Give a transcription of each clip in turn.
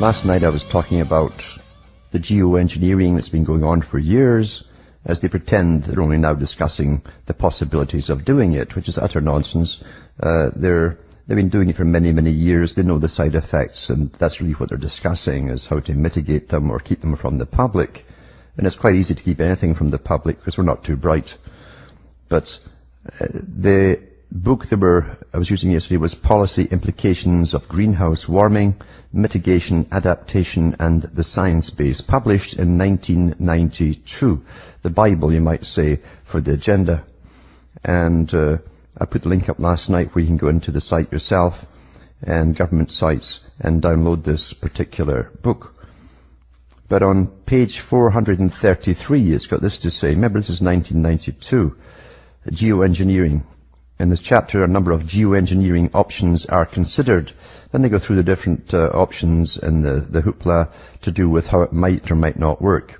Last night I was talking about the geoengineering that's been going on for years, as they pretend they're only now discussing the possibilities of doing it, which is utter nonsense. They've been doing it for many, many years. They know the side effects, and that's really what they're discussing, is how to mitigate them or keep them from the public. And it's quite easy to keep anything from the public because we're not too bright. But the book I was using yesterday was Policy Implications of Greenhouse Warming, Mitigation, Adaptation and the Science Base, published in 1992. The Bible, you might say, for the agenda. And I put the link up last night where you can go into the site yourself and government sites and download this particular book. But on page 433, it's got this to say. Remember, this is 1992, geoengineering. In this chapter, a number of geoengineering options are considered. Then they go through the different options and the hoopla to do with how it might or might not work.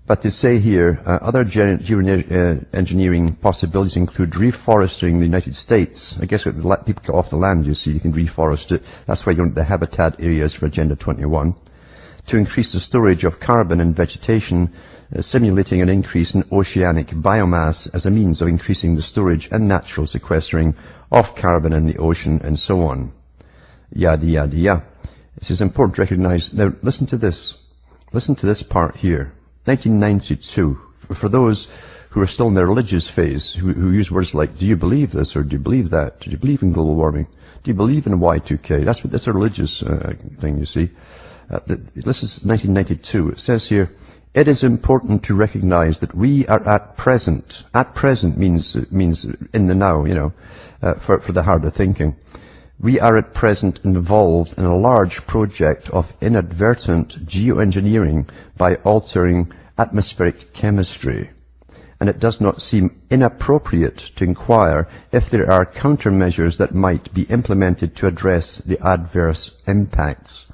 But they say here, other geoengineering possibilities include reforesting the United States. I guess let people get off the land, you see, you can reforest it. That's why you want the habitat areas for Agenda 21. To increase the storage of carbon in vegetation, simulating an increase in oceanic biomass as a means of increasing the storage and natural sequestering of carbon in the ocean, and so on. Yada, yada, yada. This is important to recognize. Now, listen to this. Listen to this part here. 1992. For those who are still in their religious phase, who use words like, do you believe this, or do you believe that? Do you believe in global warming? Do you believe in Y2K? That's a religious thing, you see. This is 1992. It says here, it is important to recognize that we are at present means in the now, for the harder thinking. We are at present involved in a large project of inadvertent geoengineering by altering atmospheric chemistry. And it does not seem inappropriate to inquire if there are countermeasures that might be implemented to address the adverse impacts.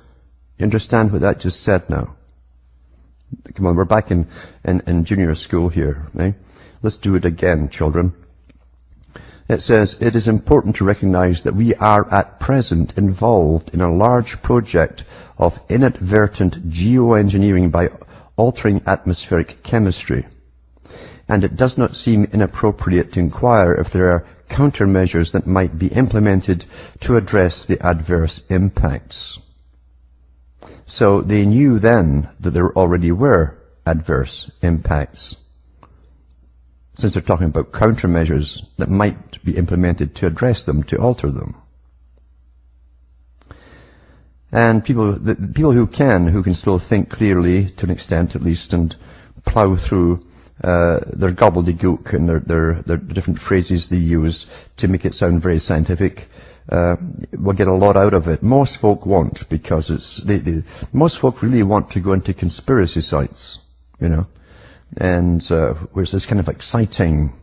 You understand what that just said now? Come on, we're back in junior school here, right? Let's do it again, children. It says, it is important to recognize that we are at present involved in a large project of inadvertent geoengineering by altering atmospheric chemistry. And it does not seem inappropriate to inquire if there are countermeasures that might be implemented to address the adverse impacts. So they knew then that there already were adverse impacts, since they're talking about countermeasures that might be implemented to address them, to alter them. And the people who can still think clearly, to an extent at least, and plow through their gobbledygook and their different phrases they use to make it sound very scientific, will get a lot out of it. Most folk won't, because most folk really want to go into conspiracy sites, and whereas it's kind of exciting.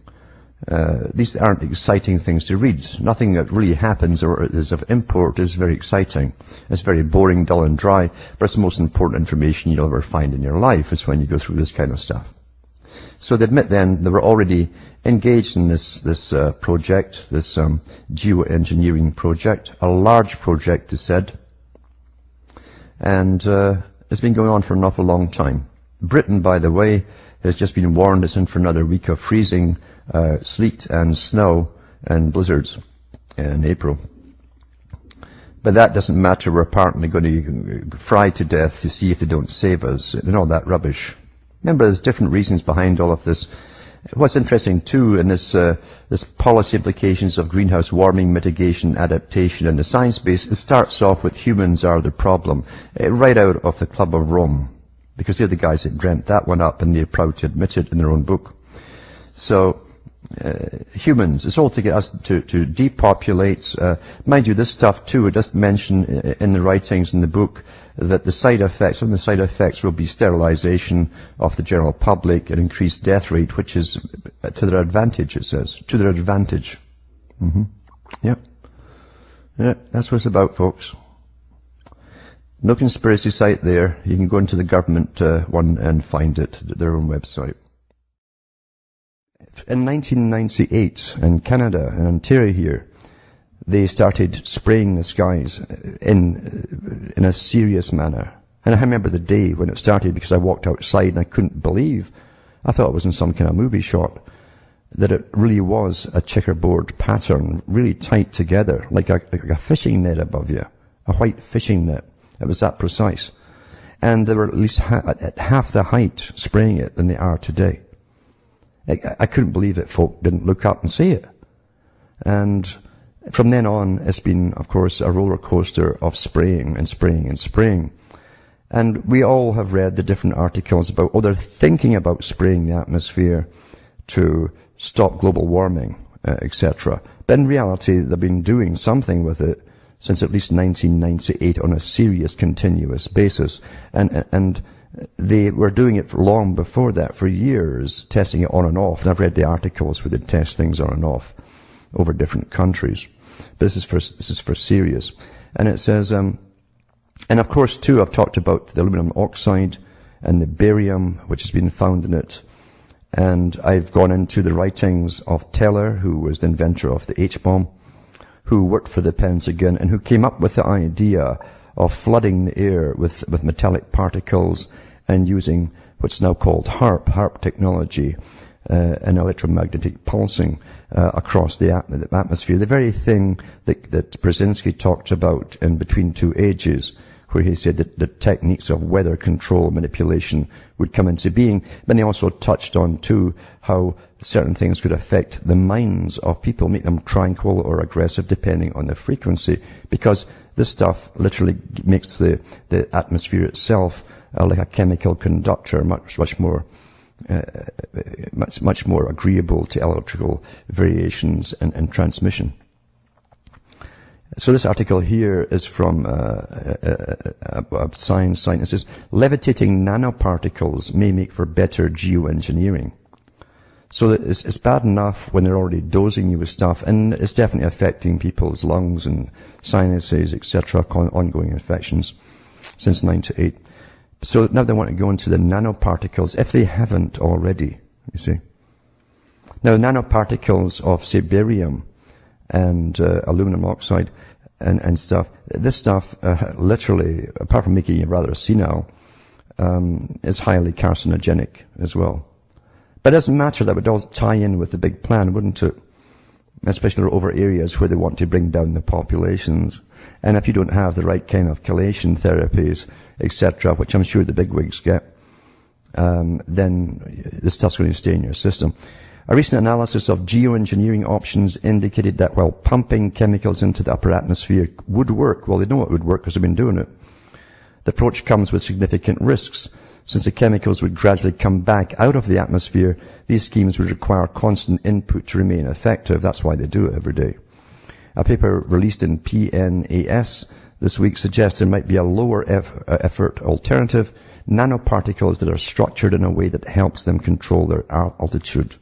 These aren't exciting things to read. Nothing that really happens or is of import is very exciting. It's very boring, dull and dry, but it's the most important information you'll ever find in your life is when you go through this kind of stuff. So they admit then they were already engaged in this project, this geoengineering project, a large project, they said, and it's been going on for an awful long time. Britain, by the way, has just been warned it's in for another week of freezing sleet and snow and blizzards in April. But that doesn't matter. We're apparently going to fry to death to see if they don't save us and all that rubbish. Remember, there's different reasons behind all of this. What's interesting too in this policy implications of greenhouse warming, mitigation, adaptation and the science base, it starts off with humans are the problem, right out of the Club of Rome, because they're the guys that dreamt that one up and they're proud to admit it in their own book. So humans, it's all to get us to depopulate. Mind you, this stuff too, it does mention in the writings in the book that the side effects, some of the side effects will be sterilization of the general public and increased death rate, which is to their advantage, it says. To their advantage. Yeah, that's what it's about, folks. No conspiracy site there. You can go into the government one and find it, their own website. In 1998, in Canada, in Ontario here, they started spraying the skies in in a serious manner. And I remember the day when it started, because I walked outside and I couldn't believe, I thought it was in some kind of movie shot, that it really was a checkerboard pattern, really tight together, like a fishing net above you, a white fishing net. It was that precise. And they were at least at half the height spraying it than they are today. I couldn't believe that folk didn't look up and see it. And from then on, it's been, of course, a roller coaster of spraying and spraying and spraying. And we all have read the different articles about, they're thinking about spraying the atmosphere to stop global warming, etc. But in reality, they've been doing something with it since at least 1998 on a serious, continuous basis. And they were doing it for long before that, for years, testing it on and off. And I've read the articles where they test things on and off over different countries. But this is for serious. And it says, and of course, too, I've talked about the aluminum oxide and the barium, which has been found in it. And I've gone into the writings of Teller, who was the inventor of the H-bomb, who worked for the Pentagon and who came up with the idea of flooding the air with metallic particles and using what's now called HARP technology, and electromagnetic pulsing across the atmosphere. The very thing that Brzezinski talked about in Between Two Ages, where he said that the techniques of weather control manipulation would come into being. But he also touched on, too, how certain things could affect the minds of people, make them tranquil or aggressive, depending on the frequency, because this stuff literally makes the atmosphere itself like a chemical conductor, much more agreeable to electrical variations and transmission. So this article here is from Science. It says, levitating nanoparticles may make for better geoengineering. So it's bad enough when they're already dosing you with stuff, and it's definitely affecting people's lungs and sinuses, etc., ongoing infections since 98. So now they want to go into the nanoparticles, if they haven't already, you see. Now, nanoparticles of, say, barium and aluminum oxide and stuff, this stuff literally, apart from making you rather senile, is highly carcinogenic as well. But it doesn't matter, that would all tie in with the big plan, wouldn't it? Especially over areas where they want to bring down the populations. And if you don't have the right kind of chelation therapies, etc., which I'm sure the bigwigs get, then this stuff's going to stay in your system. A recent analysis of geoengineering options indicated that while pumping chemicals into the upper atmosphere would work, well, they know it would work because they've been doing it, the approach comes with significant risks. Since the chemicals would gradually come back out of the atmosphere, these schemes would require constant input to remain effective. That's why they do it every day. A paper released in PNAS this week suggests there might be a lower effort alternative, nanoparticles that are structured in a way that helps them control their altitude.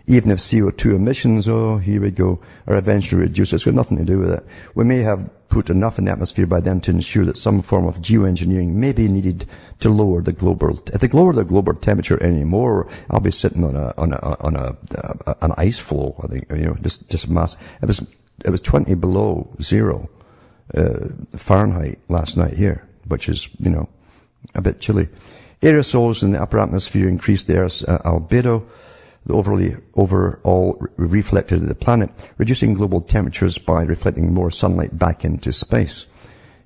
Even if CO2 emissions, here we go, are eventually reduced, it's got nothing to do with it. We may have put enough in the atmosphere by then to ensure that some form of geoengineering may be needed to lower the global. If they lower the global temperature anymore, I'll be sitting on an ice floe. I think, just mass. It was 20 below zero Fahrenheit last night here, which is a bit chilly. Aerosols in the upper atmosphere increase the Earth's albedo, the overall reflected of the planet, reducing global temperatures by reflecting more sunlight back into space.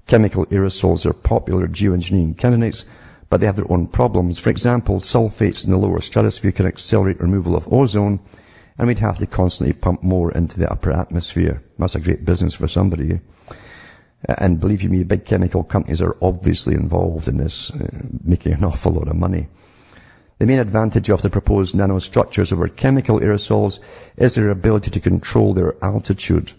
Chemical aerosols are popular geoengineering candidates, but they have their own problems. For example, sulfates in the lower stratosphere can accelerate removal of ozone, and we'd have to constantly pump more into the upper atmosphere. That's a great business for somebody. And believe you me, big chemical companies are obviously involved in this, making an awful lot of money. The main advantage of the proposed nanostructures over chemical aerosols is their ability to control their altitude.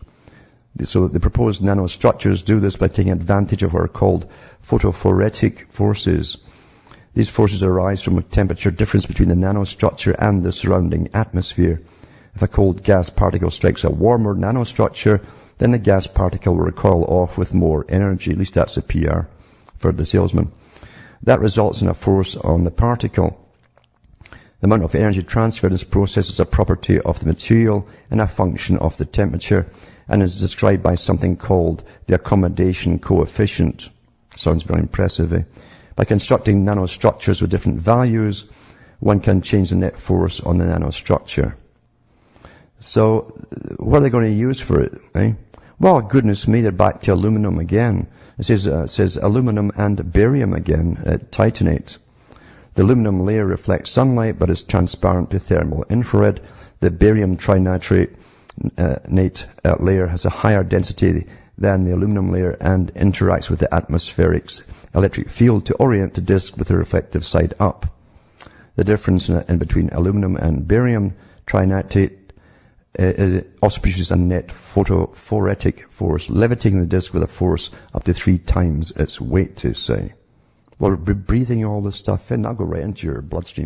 So the proposed nanostructures do this by taking advantage of what are called photophoretic forces. These forces arise from a temperature difference between the nanostructure and the surrounding atmosphere. If a cold gas particle strikes a warmer nanostructure, then the gas particle will recoil off with more energy. At least that's a PR for the salesman. That results in a force on the particle. The amount of energy transferred in this process is a property of the material and a function of the temperature, and is described by something called the accommodation coefficient. Sounds very impressive, eh? By constructing nanostructures with different values, one can change the net force on the nanostructure. So, what are they going to use for it, eh? Well, goodness me, they're back to aluminum again. It says aluminum and barium again, titanate. The aluminum layer reflects sunlight but is transparent to thermal infrared. The barium trinitrate layer has a higher density than the aluminum layer and interacts with the atmospheric electric field to orient the disk with the reflective side up. The difference in between aluminum and barium trinitrate also produces a net photophoretic force, levitating the disk with a force up to 3 times its weight, to say. Well, breathing all this stuff in, that'll go right into your bloodstream.